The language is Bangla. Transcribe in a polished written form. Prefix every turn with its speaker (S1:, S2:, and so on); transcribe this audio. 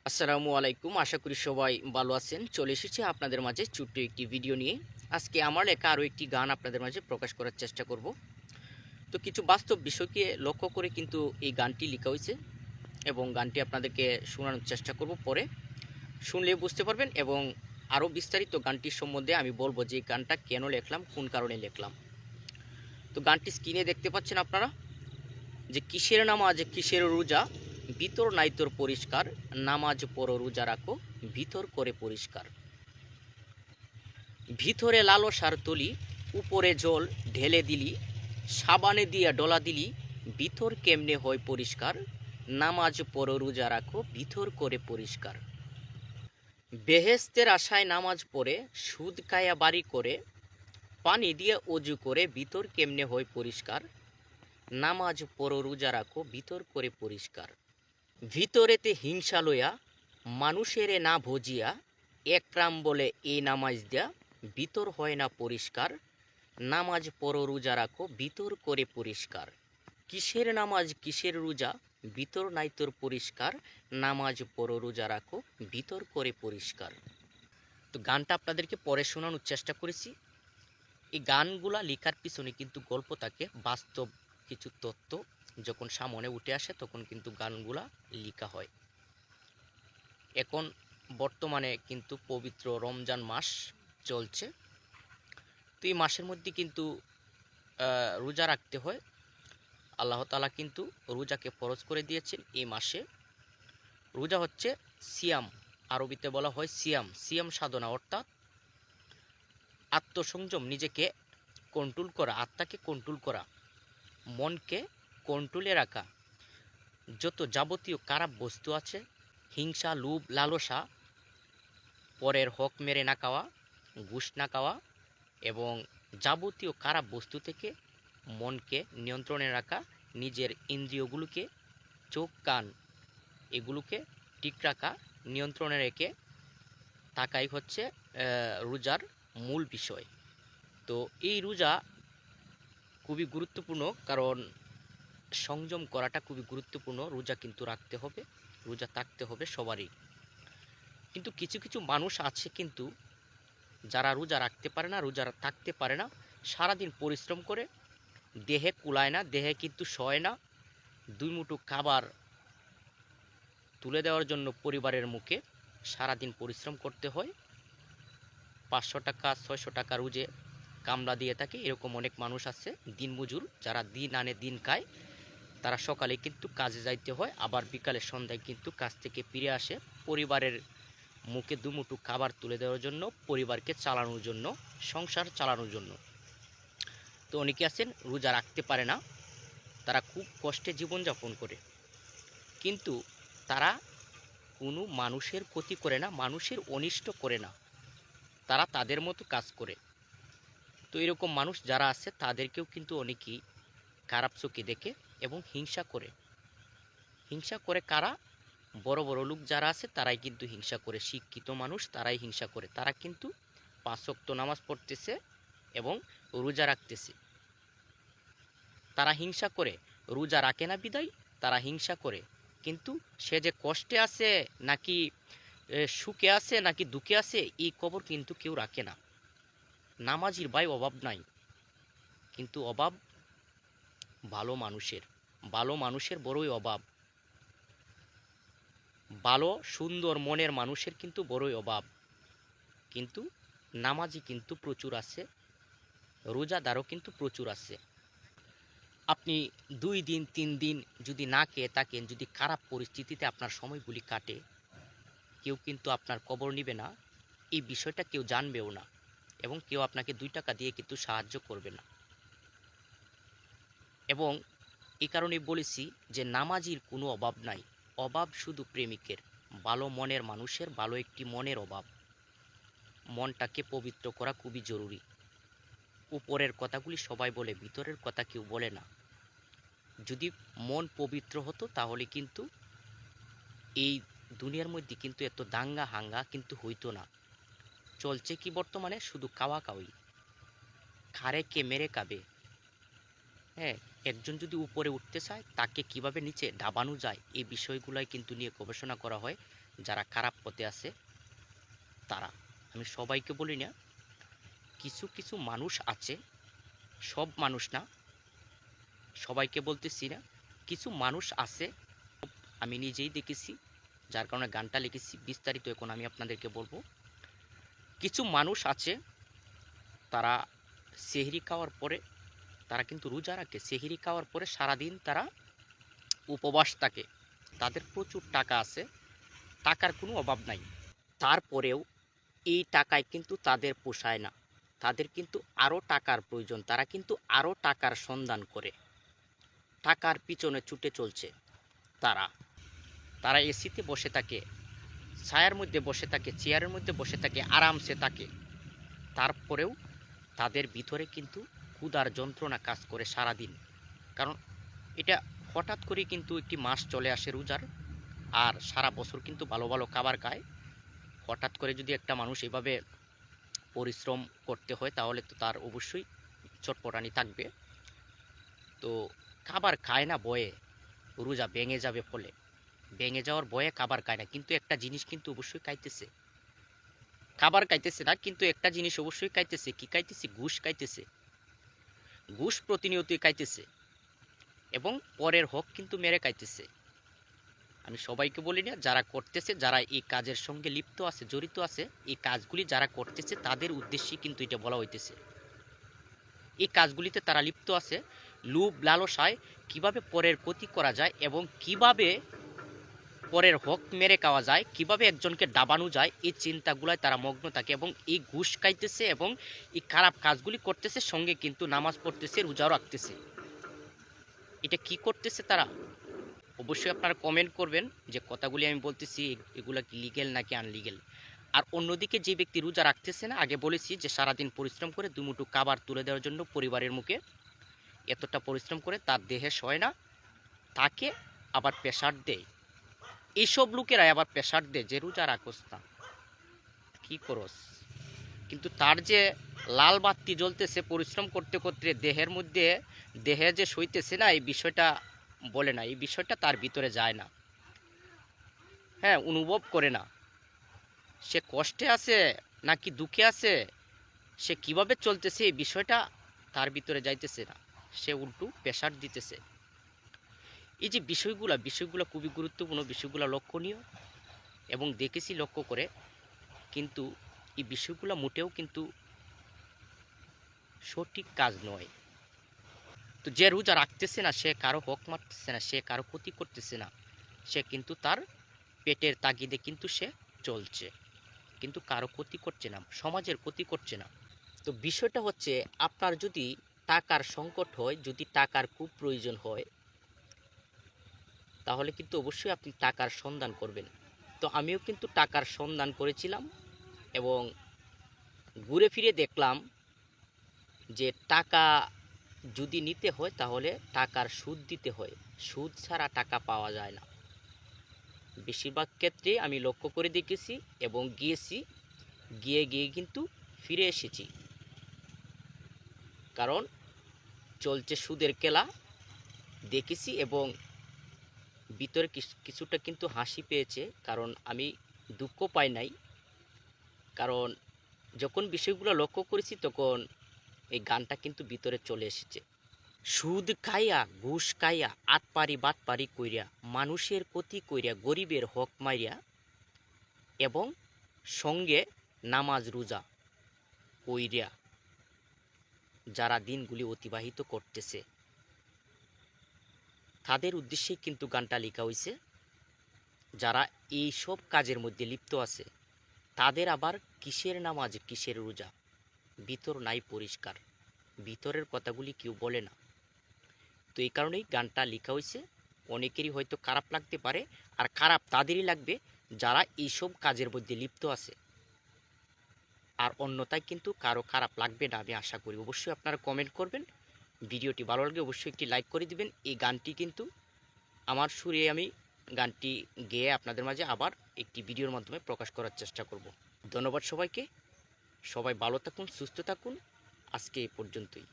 S1: আসসালামু আলাইকুম। আশা করি সবাই ভালো আছেন। চলে এসেছি আপনাদের মাঝে ছোট্ট একটি ভিডিও নিয়ে। আজকে আমার লেখা আরও একটি গান আপনাদের মাঝে প্রকাশ করার চেষ্টা করব। তো কিছু বাস্তব বিষয়কে লক্ষ্য করে কিন্তু এই গানটি লেখা হয়েছে এবং গানটি আপনাদেরকে শোনানোর চেষ্টা করব। পরে শুনলে বুঝতে পারবেন এবং আরও বিস্তারিত গানটির সম্বন্ধে আমি বলবো যে এই গানটা কেন লিখলাম, কোন কারণে লিখলাম। তো গানটি স্ক্রিনে দেখতে পাচ্ছেন আপনারা, যে কিসের নামাজ কিসের রোজা, ভিতর নাই তোর পরিষ্কার, নামাজ পড়ো রোজা রাখো, ভিতর করে পরিষ্কার। ভিতরে লালসার তুলি, উপরে জল ঢেলে দিলি, সাবানে দিয়া ডলা দিলি, ভিতর কেমনে হয় পরিষ্কার, নামাজ পড়ো রোজা রাখো, ভিতর করে পরিষ্কার। বেহেস্তের আশায় নামাজ পড়ে, সুদ কায়া বাড়ি করে, পানি দিয়ে অজু করে, ভিতর কেমনে হয় পরিষ্কার, নামাজ পড়ো রোজা রাখো, ভিতর করে পরিষ্কার। ভিতরেতে হিংসা লইয়া, মানুষেরে না ভজিয়া, একরাম বলে এই নামাজ দেয়া, ভিতর হয় না পরিষ্কার, নামাজ পড়ো রোজা রাখো, ভিতর করে পরিষ্কার। কিসের নামাজ কিসের রোজা, ভিতর নাই তোর পরিষ্কার, নামাজ পড়ো রোজা রাখো, ভিতর করে পরিষ্কার। তো গানটা আপনাদেরকে পরে শোনানোর চেষ্টা করেছি। এই গানগুলা লেখার পিছনে কিন্তু গল্প থাকে, বাস্তব কিছু তথ্য যখন সামনে উঠে আসে তখন কিন্তু গানগুলা লেখা হয়। এখন বর্তমানে কিন্তু পবিত্র রমজান মাস চলছে। তো এই মাসের মধ্যে কিন্তু রোজা রাখতে হয়। আল্লাহ তাআলা কিন্তু রোজাকে ফরজ করে দিয়েছেন এই মাসে। রোজা হচ্ছে সিয়াম, আরবিতে বলা হয় সিয়াম। সিয়াম সাধনা অর্থাৎ আত্মসংযম, নিজেকে কন্ট্রোল করা, আত্মাকে কন্ট্রোল করা, মনকে কন্ট্রোলে রাখা। যত যাবতীয় খারাপ বস্তু আছে, হিংসা, লোভ, লালসা, পরের হক মেরে না খাওয়া, ঘুষ না খাওয়া এবং যাবতীয় খারাপ বস্তু থেকে মনকে নিয়ন্ত্রণে রাখা, নিজের ইন্দ্রিয়গুলোকে, চোখ কান এগুলোকে ঠিক রাখা, নিয়ন্ত্রণে রেখে থাকাই হচ্ছে রোজার মূল বিষয়। তো এই রোজা খুবই গুরুত্বপূর্ণ, কারণ সংযম করাটা খুবই গুরুত্বপূর্ণ। রোজা কিন্তু রাখতে হবে, রোজা থাকতে হবে সবারই। কিন্তু কিছু কিছু মানুষ আছে কিন্তু যারা রোজা রাখতে পারে না, রোজা থাকতে পারে না, সারাদিন পরিশ্রম করে, দেহে কুলায় না, দেহে কিন্তু সয় না, দুই মুঠো খাবার তুলে দেওয়ার জন্য পরিবারের মুখে সারাদিন পরিশ্রম করতে হয়। 500 টাকা 600 টাকা রোজে কামলা দিয়ে থাকে। এরকম অনেক মানুষ আছে দিনমজুর, যারা দিন আনে দিন খায়। তারা সকালে কিন্তু কাজে যাইতে হয়, আবার বিকালে সন্ধ্যায় কিন্তু কাজ থেকে ফিরে আসে পরিবারের মুখে দুমুঠো খাবার তুলে দেওয়ার জন্য, পরিবারকে চালানোর জন্য, সংসার চালানোর জন্য। তো অনেকে আছেন রোজা রাখতে পারে না, তারা খুব কষ্টে জীবনযাপন করে, কিন্তু তারা কোনো মানুষের ক্ষতি করে না, মানুষের অনিষ্ট করে না, তারা তাদের মতো কাজ করে। তো এরকম মানুষ যারা আছে তাদেরকেও কিন্তু অনেকেই খারাপ চোখে দেখে এবং হিংসা করে। হিংসা করে কারা? বড় বড় লোক যারা আছে তারাই কিন্তু হিংসা করে, শিক্ষিত মানুষ তারাই হিংসা করে। তারা কিন্তু 5 ওয়াক্ত নামাজ পড়তেছে এবং রোজা রাখতেছে, তারা হিংসা করে। রোজা রাখে না বিদায় তারা হিংসা করে, কিন্তু সে যে কষ্টে আছে নাকি সুখে আছে নাকি দুঃখে আছে এই খবর কিন্তু কেউ রাখে না। নামাজির ভাই অভাব নাই, কিন্তু অভাব ভালো মানুষের। ভালো মানুষের বড়ই অভাব, ভালো সুন্দর মনের মানুষের কিন্তু বড়ই অভাব। কিন্তু নামাজি কিন্তু প্রচুর আছে, রোজাদারও কিন্তু প্রচুর আছে। আপনি 2 দিন 3 দিন যদি না খেয়ে থাকেন, যদি খারাপ পরিস্থিতিতে আপনার সময়গুলি কাটে, কেউ কিন্তু আপনার খবর নিবে না, এই বিষয়টা কেউ জানবেও না এবং কেউ আপনাকে 2 টাকা দিয়ে কিন্তু সাহায্য করবে না। এবং এই কারণেই বলেছি যে নামাজির কোনো অভাব নাই, অভাব শুধু প্রেমিকের, ভালো মনের মানুষের ভালো একটি মনের অভাব। মনটাকে পবিত্র করা খুবই জরুরি। উপরের কথাগুলি সবাই বলে, ভিতরের কথা কেউ বলে না। যদি মন পবিত্র হতো তাহলে কিন্তু এই দুনিয়ার মধ্যে কিন্তু এত দাঙ্গা হাঙ্গা কিন্তু হইতো না। চলছে কি বর্তমানে? শুধু কাওয়া কাওয়ি, খারে কে মেরে খাবে। হ্যাঁ, একজন যদি উপরে উঠতে চায় তাকে কিভাবে নিচে ডাবানো যায় এই বিষয়গুলাই কিন্তু নিয়ে গবেষণা করা হয়। যারা খারাপ পথে আছে তারা, আমি সবাইকে বলি না, কিছু কিছু মানুষ আছে, সব মানুষ না, সবাইকে বলতেছি না, কিছু মানুষ আছে, আমি নিজেই দেখেছি, যার কারণে গানটা লিখেছি। বিস্তারিত এখন আমি আপনাদেরকে বলবো। কিছু মানুষ আছে, তারা সেহরি খাওয়ার পরে, তারা কিন্তু রোজা রাখে, সেহরি খাওয়ার পরে সারাদিন তারা উপবাস থাকে, তাদের প্রচুর টাকা আছে, টাকার কোনো অভাব নাই, তারপরেও এই টাকায় কিন্তু তাদের পোষায় না, তাদের কিন্তু আরও টাকার প্রয়োজন, তারা কিন্তু আরও টাকার সন্ধান করে, টাকার পিছনে ছুটে চলছে। তারা তারা এসিতে বসে থাকে, ছায়ার মধ্যে বসে থাকে, চেয়ারের মধ্যে বসে থাকে, আরামসে থাকে, তারপরেও তাদের ভিতরে কিন্তু ক্ষুধার যন্ত্রণা কাজ করে সারাদিন। কারণ এটা হঠাৎ করে কিন্তু একটি মাস চলে আসে রোজার, আর সারা বছর কিন্তু ভালো ভালো খাবার খায়। হঠাৎ করে যদি একটা মানুষ এভাবে পরিশ্রম করতে হয় তাহলে তো তার অবশ্যই চটপটানি থাকবে। তো খাবার খায় না ভয়ে, রোজা ভেঙে যাবে, ফলে ভেঙে যাওয়ার ভয়ে খাবার খায় না, কিন্তু একটা জিনিস কিন্তু অবশ্যই খাইতেছে, খাবার খাইতেছে না কিন্তু একটা জিনিস অবশ্যই খাইতেছে। কি খাইতেছে? ঘুষ খাইতেছে, ঘুষ প্রতিনিয়তই খাইতেছে, এবং পরের হক কিন্তু মেরে খাইতেছে। আমি সবাইকে বলি না, যারা করতেছে, যারা এই কাজের সঙ্গে লিপ্ত আছে, জড়িত আছে, এই কাজগুলি যারা করতেছে তাদের উদ্দেশ্যেই কিন্তু এটা বলা হইতেছে। এই কাজগুলিতে তারা লিপ্ত আছে, লোভ লালসায় কিভাবে পরের ক্ষতি করা যায় এবং কিভাবে পরের হক মেরে খাওয়া যায়, কিভাবে একজনকে ডাবানো যায়, এই চিন্তাগুলায় তারা মগ্ন থাকে, এবং এই ঘুষ খাইতেছে এবং এই খারাপ কাজগুলি করতেছে, সঙ্গে কিন্তু নামাজ পড়তেছে, রোজাও রাখতেছে। এটা কি করতেছে তারা? অবশ্যই আপনারা কমেন্ট করবেন যে কথাগুলি আমি বলতেছি এগুলা কি লিগেল নাকি আনলিগেল। আর অন্যদিকে যে ব্যক্তি রোজা রাখতেছে না, আগে বলেছি যে সারাদিন পরিশ্রম করে দুমুঠো খাবার তুলে দেওয়ার জন্য পরিবারের মুখে এতটা পরিশ্রম করে তার দেহে সয় না, তাকে আবার প্রেশার দেয়, এইসব লোকেরাই আবার প্রেশার দেয় যে রোজা রাখোস না, কি করস, কিন্তু তার যে লাল বাতি জ্বলতেছে পরিশ্রম করতে করতে দেহের মধ্যে, দেহে যে সইতেছে না, এই বিষয়টা বলে না, এই বিষয়টা তার ভিতরে যায় না, হ্যাঁ, অনুভব করে না, সে কষ্টে আছে নাকি দুঃখে আছে, সে কিভাবে চলতেছে এই বিষয়টা তার ভিতরে যাইতেছে না, সে উল্টো প্রেশার দিতেছে। এই যে বিষয়গুলো খুবই গুরুত্বপূর্ণ, বিষয়গুলো লক্ষণীয়, এবং দেখেছি লক্ষ্য করে, কিন্তু এই বিষয়গুলো মোটেও কিন্তু সঠিক কাজ নয়। তো যে রোজা রাখতেছে না, সে কারো হক মারতেছে না, সে কারো ক্ষতি করতেছে না, সে কিন্তু তার পেটের তাগিদে কিন্তু সে চলছে, কিন্তু কারো ক্ষতি করছে না, সমাজের ক্ষতি করছে না। তো বিষয়টা হচ্ছে, আপনার যদি টাকার সংকট হয়, যদি টাকার খুব প্রয়োজন হয়, তাহলে কিন্তু অবশ্যই আপনি টাকার সন্ধান করবেন। তো আমিও কিন্তু টাকার সন্ধান করেছিলাম, এবং ঘুরে ফিরে দেখলাম যে টাকা যদি নিতে হয় তাহলে টাকার সুদ দিতে হয়, সুদ ছাড়া টাকা পাওয়া যায় না। বেশিরভাগ ক্ষেত্রে আমি লক্ষ্য করে দেখেছি এবং গিয়েছি, গিয়ে গিয়ে কিন্তু ফিরে এসেছি, কারণ চলছে সুদের খেলা দেখেছি, এবং ভিতরে কিছুটা কিন্তু হাসি পেয়েছে, কারণ আমি দুঃখ পাই নাই, কারণ যখন বিষয়গুলো লক্ষ্য করেছি তখন এই গানটা কিন্তু ভিতরে চলে এসেছে। সুদ খাইয়া ঘুষ খাইয়া আটপারি বাটপারি কইরা মানুষের ক্ষতি কইরা গরিবের হক মাইরা, এবং সঙ্গে নামাজ রোজা কইরা যারা দিনগুলি অতিবাহিত করতেছে, তাদের উদ্দেশ্যেই কিন্তু গানটা লেখা হয়েছে। যারা এই সব কাজের মধ্যে লিপ্ত আছে, তাদের আবার কিসের নামাজ কিসের রোজা, ভিতর নাই পরিষ্কার, ভিতরের কথাগুলি কেউ বলে না। তো এই কারণেই গানটা লেখা হয়েছে। অনেকেরই হয়তো খারাপ লাগতে পারে, আর খারাপ তাদেরই লাগবে যারা এইসব কাজের মধ্যে লিপ্ত আছে, আর অন্যথায় কিন্তু কারো খারাপ লাগবে না, আমি আশা করি। অবশ্যই আপনারা কমেন্ট করবেন, ভিডিওটি ভালো লাগলে অবশ্যই একটি লাইক করে দিবেন। এই গানটি কিন্তু আমার সুরে আমি গানটি গেয়ে আপনাদের মাঝে আবার একটি ভিডিওর মাধ্যমে প্রকাশ করার চেষ্টা করব। ধন্যবাদ সবাইকে, সবাই ভালো থাকুন, সুস্থ থাকুন, আজকে এই পর্যন্তই।